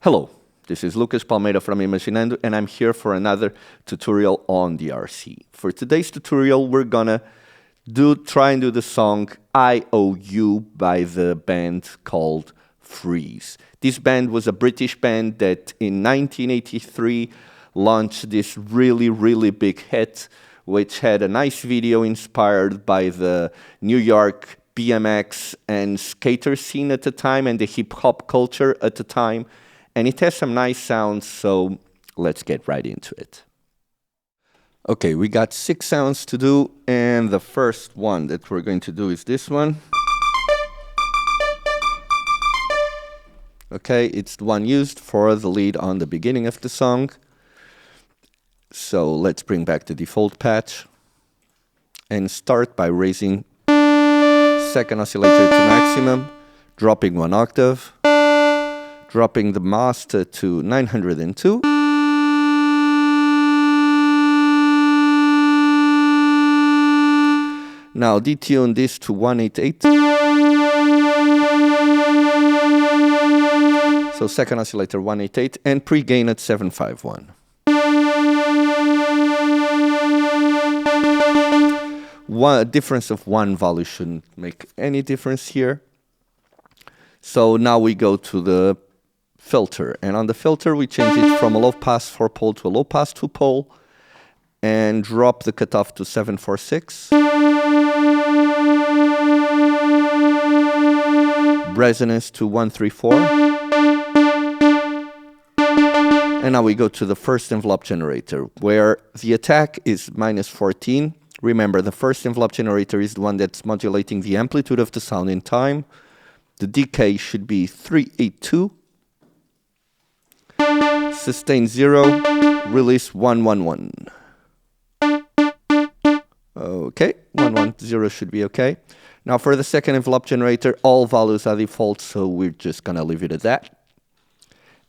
Hello, this is Lucas Palmeira from Imaginando, and I'm here for another tutorial on DRC. For today's tutorial, we're gonna try and do the song I.O.U. by the band called Freeez. This band was a British band that in 1983 launched this really big hit, which had a nice video inspired by the New York BMX and skater scene at the time and the hip-hop culture at the time. And it has some nice sounds, so let's get right into it. Okay, we got 6 sounds to do, and the first one that we're going to do is this one. Okay, it's the one used for the lead on the beginning of the song. So let's bring back the default patch and start by raising second oscillator to maximum, dropping 1 octave, dropping the master to 902. Now detune this to 188. So second oscillator 188 and pre-gain at 751. A difference of 1 value shouldn't make any difference here. So now we go to the filter, and on the filter we change it from a low pass 4-pole to a low pass 2-pole and drop the cutoff to 746. Resonance to 134. And now we go to the first envelope generator, where the attack is -14. Remember, the first envelope generator is the one that's modulating the amplitude of the sound in time. The decay should be 382. Sustain 0, release 111. Okay, 110 should be okay. Now for the second envelope generator, all values are default, so we're just gonna leave it at that.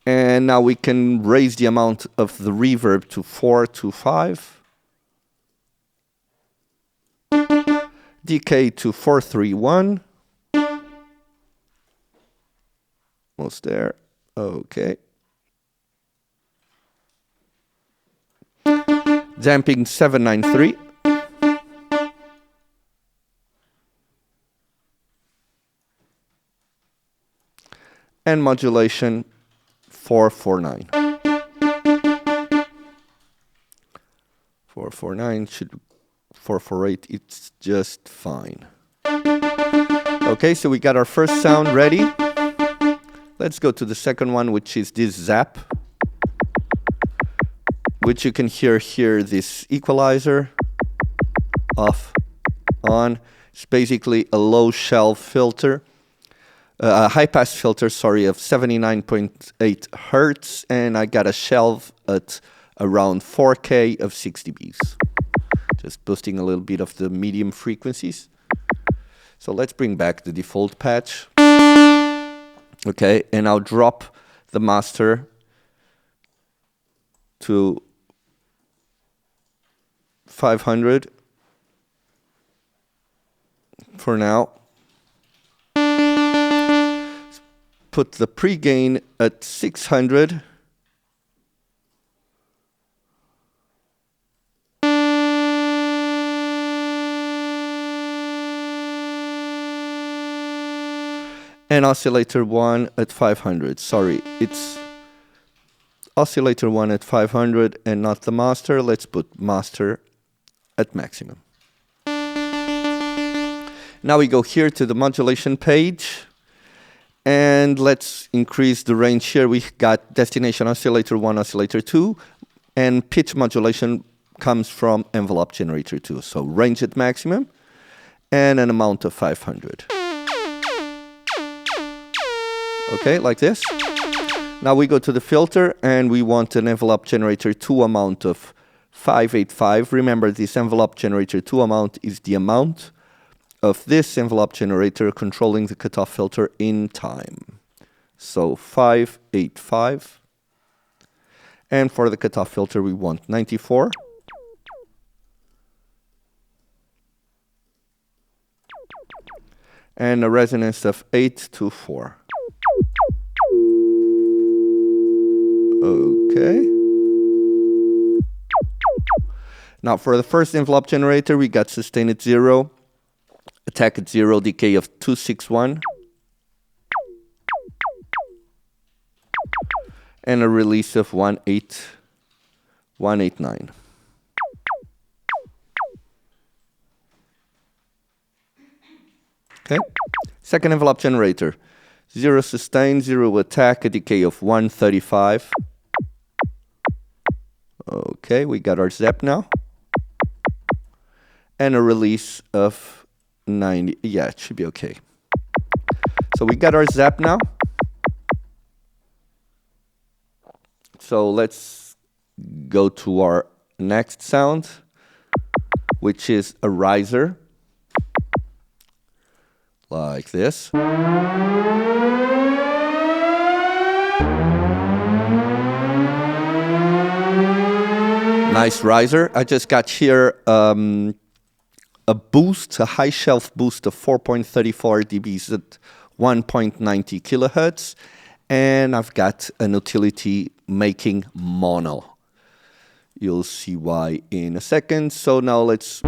And now we can raise the amount of the reverb to 425. Decay to 431. Almost there. Okay. Damping 793. And modulation 449. 449 should 448, it's just fine. Okay, so we got our first sound ready. Let's go to the second one, which is this zap, which you can hear here, this equalizer, off, on. It's basically a low shelf filter, a high pass filter, sorry, of 79.8 Hertz, and I got a shelf at around 4K of 6 dBs. Just boosting a little bit of the medium frequencies. So let's bring back the default patch. Okay, and I'll drop the master to 500 for now. Put the pre-gain at 600. And oscillator 1 at 500. Sorry, it's oscillator 1 at 500 and not the master. Let's put master at maximum. Now we go here to the modulation page. And let's increase the range here. We got destination oscillator 1, oscillator 2. And pitch modulation comes from envelope generator 2. So range at maximum and an amount of 500. Okay, like this. Now we go to the filter and we want an envelope generator 2 amount of 585. Remember, this envelope generator 2 amount is the amount of this envelope generator controlling the cutoff filter in time. So 585. And for the cutoff filter we want 94. And a resonance of 824. Okay. Now for the first envelope generator, we got sustain at 0, attack at 0, decay of 261, and a release of 189. Okay. Second envelope generator, 0 sustain, 0 attack, a decay of 135. Okay, we got our zap now. And a release of 90. Yeah, it should be okay. So we got our zap now. So let's go to our next sound, which is a riser. Like this. Nice riser. I just got here a boost, a high shelf boost of 4.34 dBs at 1.90 kilohertz, and I've got an utility making mono. You'll see why in a second. So now let's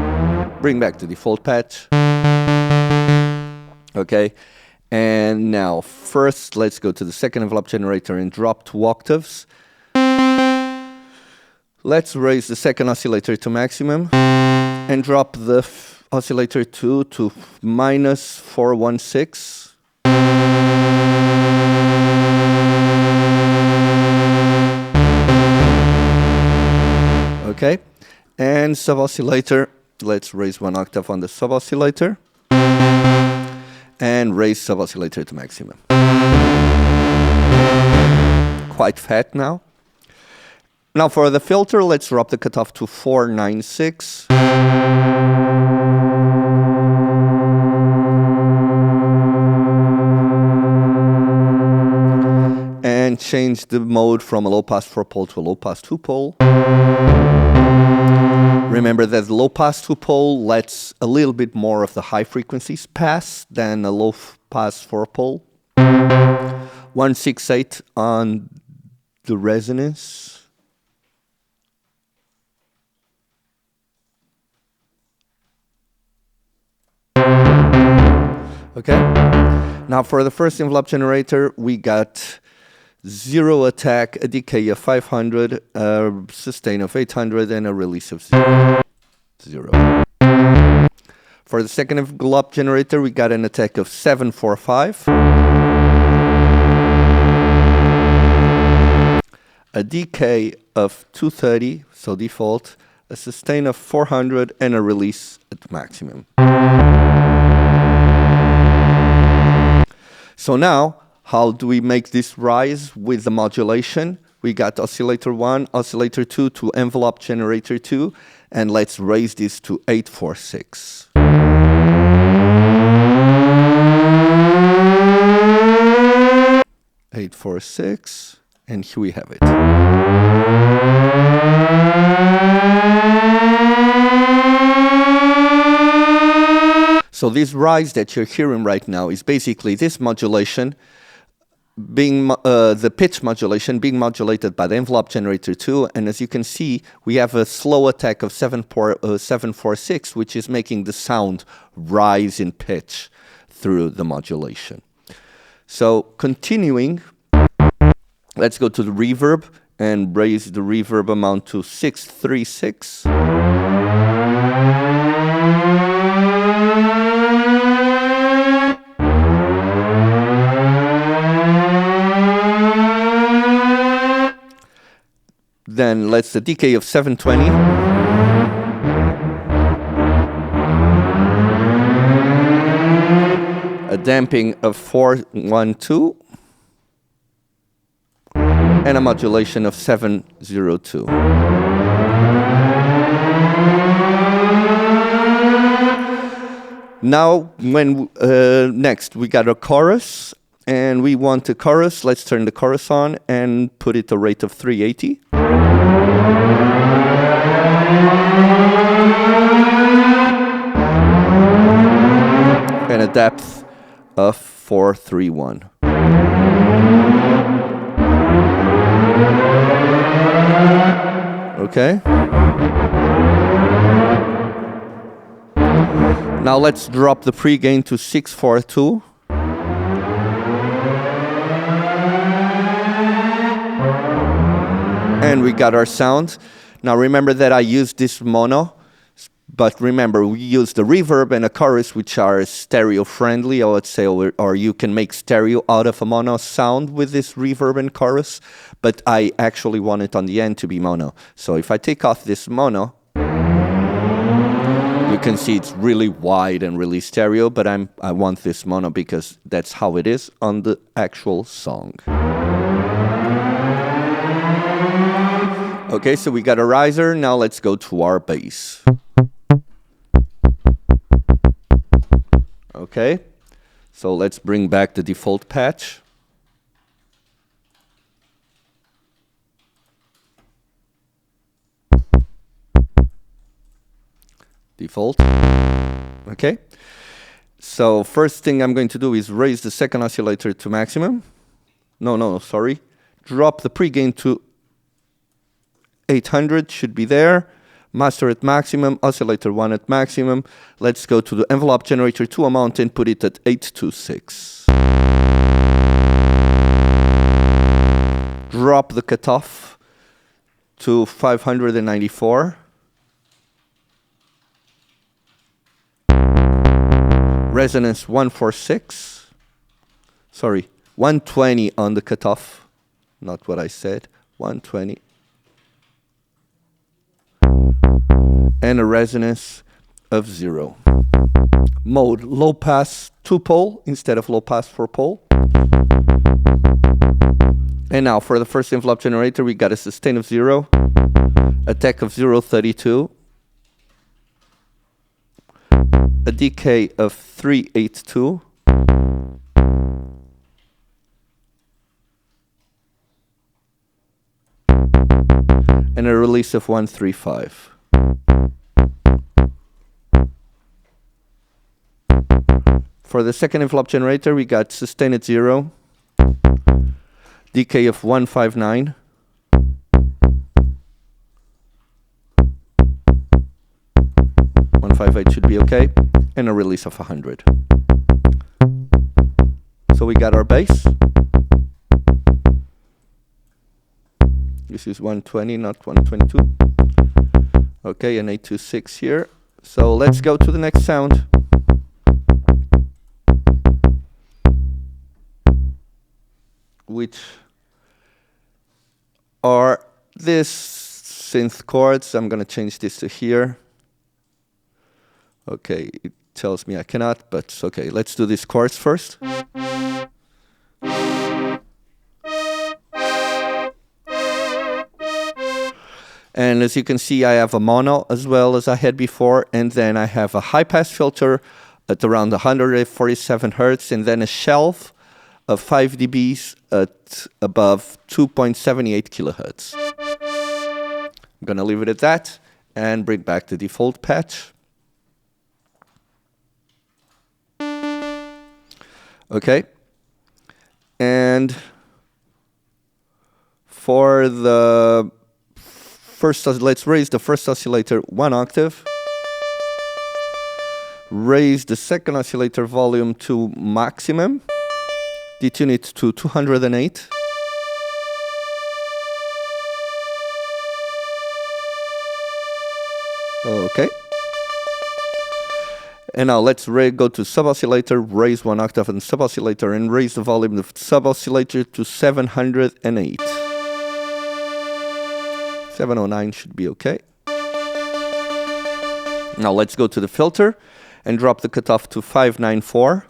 bring back the default patch. Okay, and now first let's go to the second envelope generator and drop 2 octaves. Let's raise the second oscillator to maximum and drop the oscillator 2 to minus 416. Okay, and sub-oscillator, let's raise 1 octave on the sub-oscillator and raise sub-oscillator to maximum. Quite fat now. Now for the filter, let's drop the cutoff to 496. And change the mode from a low pass 4-pole to a low pass 2-pole. Remember that the low pass 2-pole lets a little bit more of the high frequencies pass than a low pass 4-pole. 168 on the resonance. Okay, now for the first envelope generator, we got 0 attack, a decay of 500, a sustain of 800, and a release of 0. For the second envelope generator, we got an attack of 745, a decay of 230, so default, a sustain of 400, and a release at maximum. So now, how do we make this rise with the modulation? We got oscillator 1, oscillator 2 to envelope generator 2, and let's raise this to 846. And here we have it. So this rise that you're hearing right now is basically this modulation being the pitch modulation being modulated by the envelope generator 2, and as you can see, we have a slow attack of 746, which is making the sound rise in pitch through the modulation. So continuing, let's go to the reverb and raise the reverb amount to 636. Then let's the decay of 720. A damping of 412. And a modulation of 702. Now, next we got a chorus. And we want a chorus. Let's turn the chorus on and put it a rate of 380. And a depth of 431. Okay. Now let's drop the pre-gain to 642. And we got our sound. Now remember that I used this mono, but remember we use the reverb and a chorus which are stereo friendly, I would say, or you can make stereo out of a mono sound with this reverb and chorus, but I actually want it on the end to be mono. So if I take off this mono, you can see it's really wide and really stereo, but I want this mono because that's how it is on the actual song. Okay, so we got a riser. Now let's go to our bass. Okay, so let's bring back the default patch. Default. Okay, so first thing I'm going to do is raise the second oscillator to maximum. No, sorry. Drop the pre-gain to 800, should be there. Master at maximum, oscillator 1 at maximum. Let's go to the envelope generator to amount and put it at 826. Drop the cutoff to 594. Resonance 146. Sorry, 120 on the cutoff. Not what I said. 120. And a resonance of 0. Mode, low pass 2-pole instead of low pass 4-pole. And now for the first envelope generator, we got a sustain of 0, attack of 0.32, a decay of 382, and a release of 135. For the second envelope generator, we got sustain at 0, decay of 159, should be okay, and a release of 100. So we got our bass. This is 120, not 122. Okay, an 826 here. So let's go to the next sound. Which are this synth chords. I'm going to change this to here. Okay, it tells me I cannot, but it's okay. Let's do these chords first. And as you can see, I have a mono as well as I had before, and then I have a high-pass filter at around 147 Hertz, and then a shelf of 5 dBs at above 2.78 kilohertz. I'm going to leave it at that and bring back the default patch. Okay. And for the first, let's raise the first oscillator 1 octave. Raise the second oscillator volume to maximum. Detune it to 208. Okay. And now let's go to sub-oscillator, raise 1 octave on sub-oscillator, and raise the volume of sub-oscillator to 708. 709 should be okay. Now let's go to the filter and drop the cutoff to 594.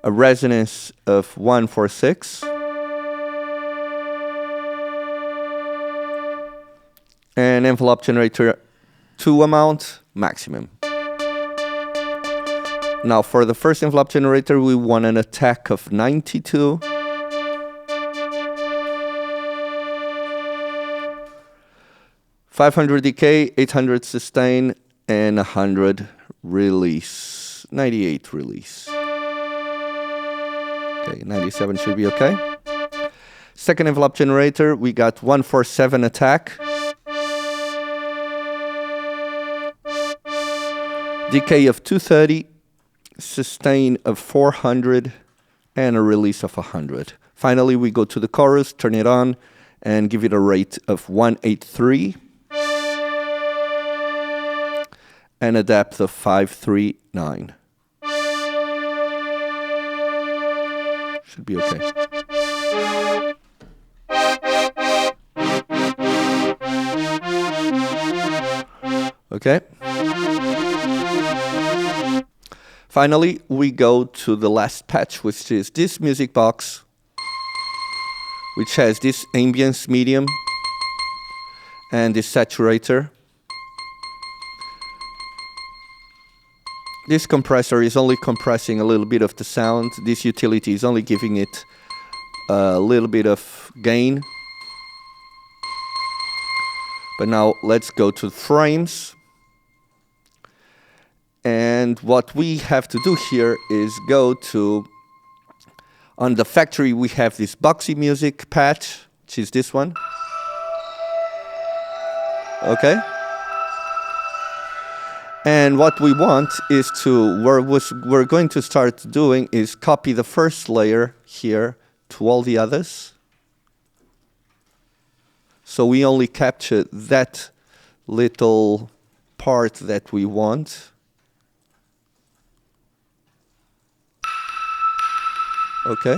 A resonance of 146. And envelope generator 2 amount, maximum. Now for the first envelope generator, we want an attack of 92. $500 decay, 800 sustain, and 100 release. 98 release. Okay, 97 should be okay. Second envelope generator, we got 147 attack. Decay of 230, sustain of 400, and a release of 100. Finally, we go to the chorus, turn it on, and give it a rate of 183 and a depth of 539. Should be okay. Okay. Finally, we go to the last patch, which is this music box, which has this ambience medium and this saturator. This compressor is only compressing a little bit of the sound. This utility is only giving it a little bit of gain. But now let's go to frames. And what we have to do here is go to, on the factory we have this boxy music patch, which is this one. Okay. And what we want is to, we're going to start doing is copy the first layer here to all the others. So we only capture that little part that we want. Okay.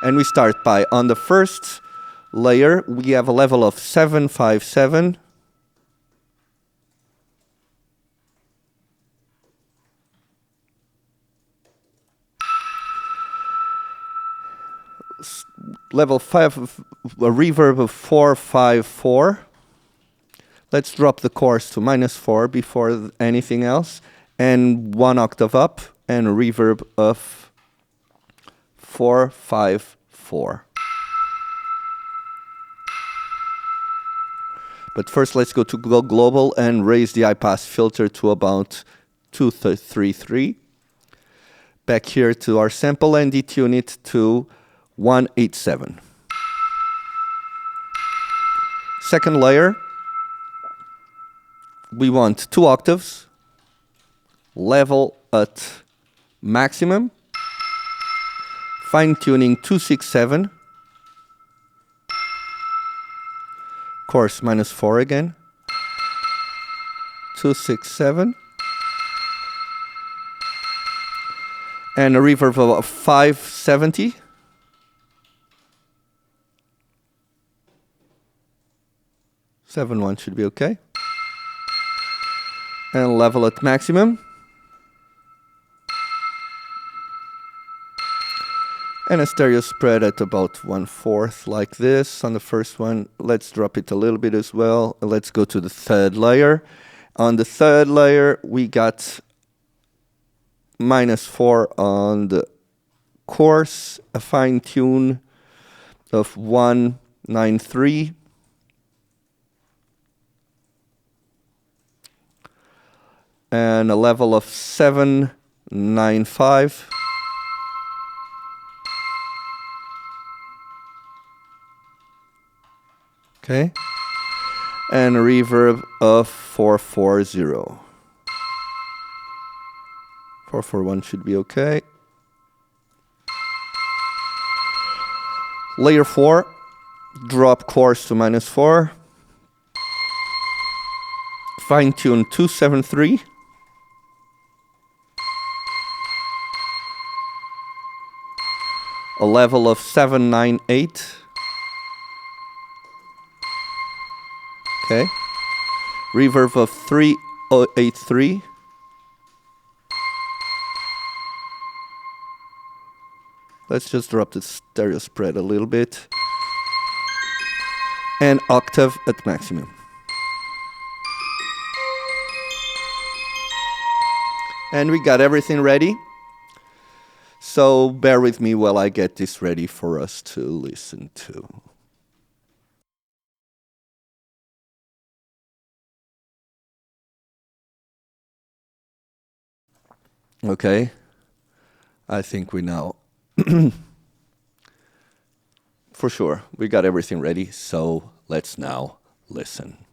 And we start by, on the first layer, we have a level of 757. Level 5, a reverb of 454. Let's drop the chorus to -4 before anything else. And 1 octave up, and a reverb of 454. But first, let's go to global and raise the high pass filter to about 233. Back here to our sample and detune it to 187. Second layer, we want 2 octaves, level at maximum, fine-tuning 267, chorus -4 again, 267, and a reverb of 570. 7.1 should be okay. And level at maximum. And a stereo spread at about 1/4 like this. On the first one, let's drop it a little bit as well. Let's go to the third layer. On the third layer, we got -4 on the chorus, a fine tune of 193. And a level of 795. Okay. And a reverb of 440. 441 should be okay. Layer 4, drop chorus to -4. Fine tune 273. A level of 798. Okay. Reverb of 383. Let's just drop the stereo spread a little bit. And octave at maximum. And we got everything ready. So bear with me while I get this ready for us to listen to. Okay. I think we now For sure, we got everything ready, so let's now listen.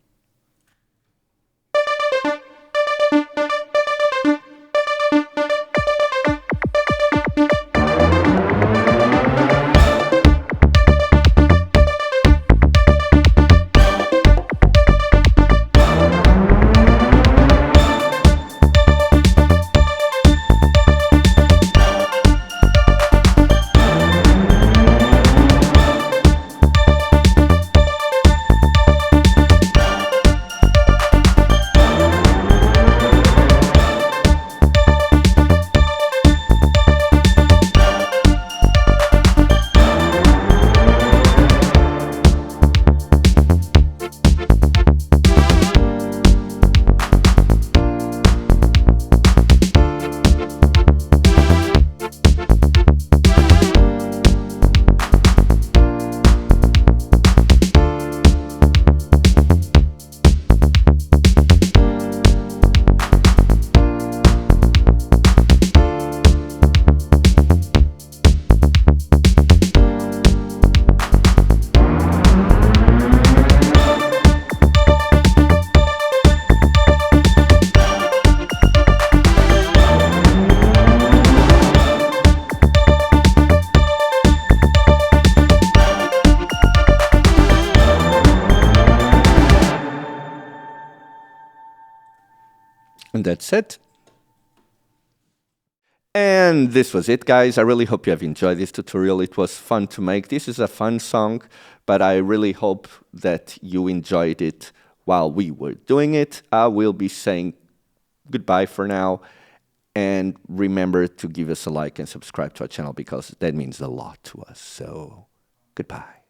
And that's it. And this was it, guys. I really hope you have enjoyed this tutorial. It was fun to make. This is a fun song, but I really hope that you enjoyed it while we were doing it. I will be saying goodbye for now. And remember to give us a like and subscribe to our channel because that means a lot to us. So, goodbye.